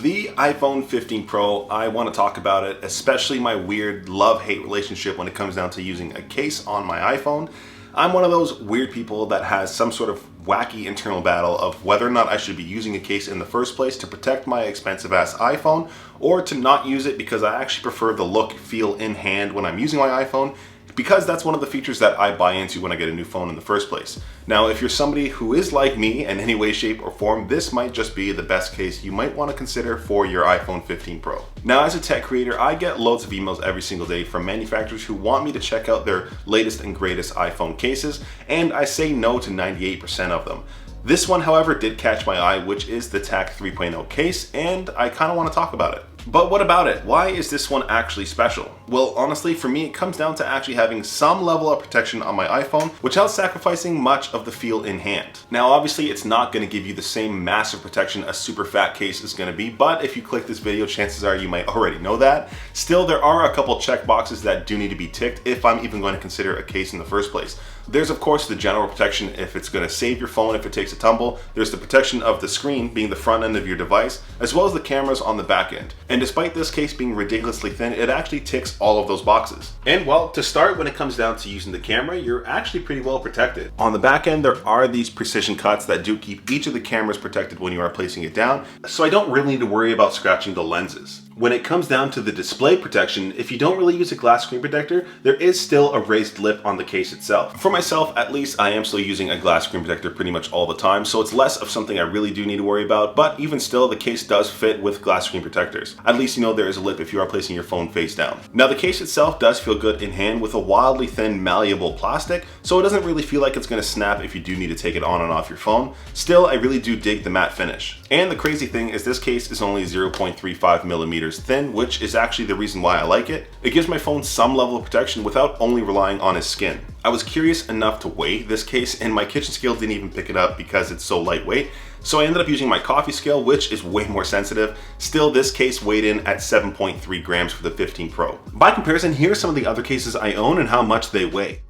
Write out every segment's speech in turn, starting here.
The iPhone 15 Pro, I want to talk about it, especially my weird love-hate relationship when it comes down to using a case on my iPhone. I'm one of those weird people that has some sort of wacky internal battle of whether or not I should be using a case in the first place to protect my expensive ass iPhone, or to not use it because I actually prefer the look, feel in hand when I'm using my iPhone, because that's one of the features that I buy into when I get a new phone in the first place. Now, if you're somebody who is like me in any way, shape, or form, this might just be the best case you might want to consider for your iPhone 15 Pro. Now, as a tech creator, I get loads of emails every single day from manufacturers who want me to check out their latest and greatest iPhone cases, and I say no to 98% of them. This one, however, did catch my eye, which is the TAC 3.0 case, and I kind of want to talk about it. But what about it? Why is this one actually special? Well, honestly, for me, it comes down to actually having some level of protection on my iPhone without sacrificing much of the feel in hand. Now, obviously, it's not going to give you the same massive protection a super fat case is going to be, but if you click this video, chances are you might already know that. Still, there are a couple check boxes that do need to be ticked if I'm even going to consider a case in the first place. There's, of course, the general protection if it's going to save your phone if it takes a tumble. There's the protection of the screen being the front end of your device, as well as the cameras on the back end. And despite this case being ridiculously thin, it actually ticks all of those boxes. And well, to start, when it comes down to using the camera, you're actually pretty well protected. On the back end, there are these precision cuts that do keep each of the cameras protected when you are placing it down, so I don't really need to worry about scratching the lenses. When it comes down to the display protection, if you don't really use a glass screen protector, there is still a raised lip on the case itself. For myself, at least, I am still using a glass screen protector pretty much all the time, so it's less of something I really do need to worry about, but even still, the case does fit with glass screen protectors. At least you know there is a lip if you are placing your phone face down. Now, the case itself does feel good in hand with a wildly thin, malleable plastic, so it doesn't really feel like it's going to snap if you do need to take it on and off your phone. Still, I really do dig the matte finish. And the crazy thing is this case is only 0.35 millimeters thin, which is actually the reason why I like it. It gives my phone some level of protection without only relying on its skin. I was curious enough to weigh this case, and my kitchen scale didn't even pick it up because it's so lightweight. So I ended up using my coffee scale, which is way more sensitive. Still, this case weighed in at 7.3 grams for the 15 Pro. By comparison, here are some of the other cases I own and how much they weigh.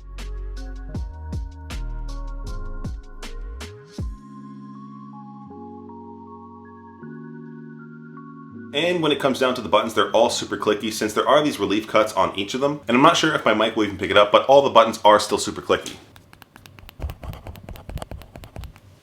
And when it comes down to the buttons, they're all super clicky since there are these relief cuts on each of them. And I'm not sure if my mic will even pick it up, but all the buttons are still super clicky.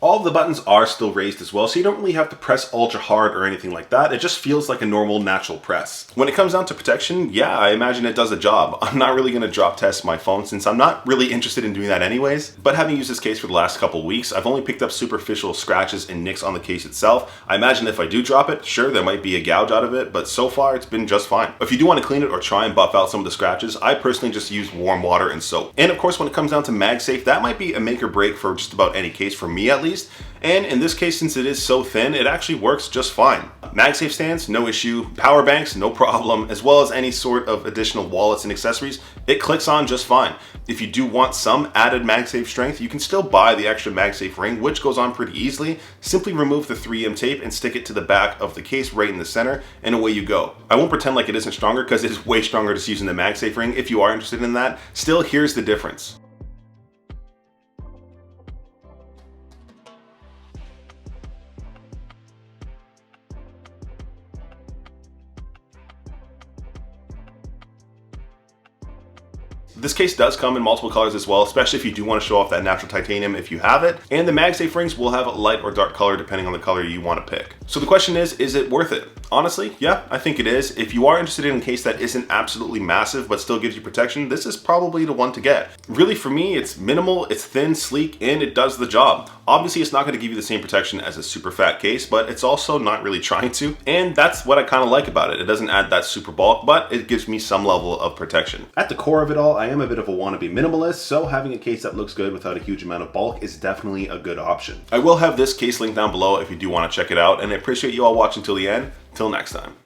All of the buttons are still raised as well, so you don't really have to press ultra hard or anything like that. It just feels like a normal, natural press. When it comes down to protection, yeah, I imagine it does a job. I'm not really going to drop test my phone since I'm not really interested in doing that anyways. But having used this case for the last couple of weeks, I've only picked up superficial scratches and nicks on the case itself. I imagine if I do drop it, sure, there might be a gouge out of it, but so far it's been just fine. If you do want to clean it or try and buff out some of the scratches, I personally just use warm water and soap. And of course, when it comes down to MagSafe, that might be a make or break for just about any case, for me at least. And in this case, since it is so thin, it actually works just fine. MagSafe stands, no issue. Power banks, no problem. As well as any sort of additional wallets and accessories, it clicks on just fine. If you do want some added MagSafe strength, you can still buy the extra MagSafe ring, which goes on pretty easily. Simply remove the 3M tape and stick it to the back of the case right in the center, and away you go. I won't pretend like it isn't stronger because it is way stronger just using the MagSafe ring if you are interested in that. Still, here's the difference. This case does come in multiple colors as well, especially if you do want to show off that natural titanium if you have it. And the MagSafe rings will have a light or dark color depending on the color you want to pick. So the question is it worth it? Honestly, yeah, I think it is. If you are interested in a case that isn't absolutely massive but still gives you protection, this is probably the one to get. Really, for me, it's minimal, it's thin, sleek, and it does the job. Obviously, it's not going to give you the same protection as a super fat case, but it's also not really trying to. And that's what I kind of like about it. It doesn't add that super bulk, but it gives me some level of protection. At the core of it all, I am a bit of a wannabe minimalist, so having a case that looks good without a huge amount of bulk is definitely a good option. I will have this case linked down below if you do want to check it out, and I appreciate you all watching till the end. Till next time.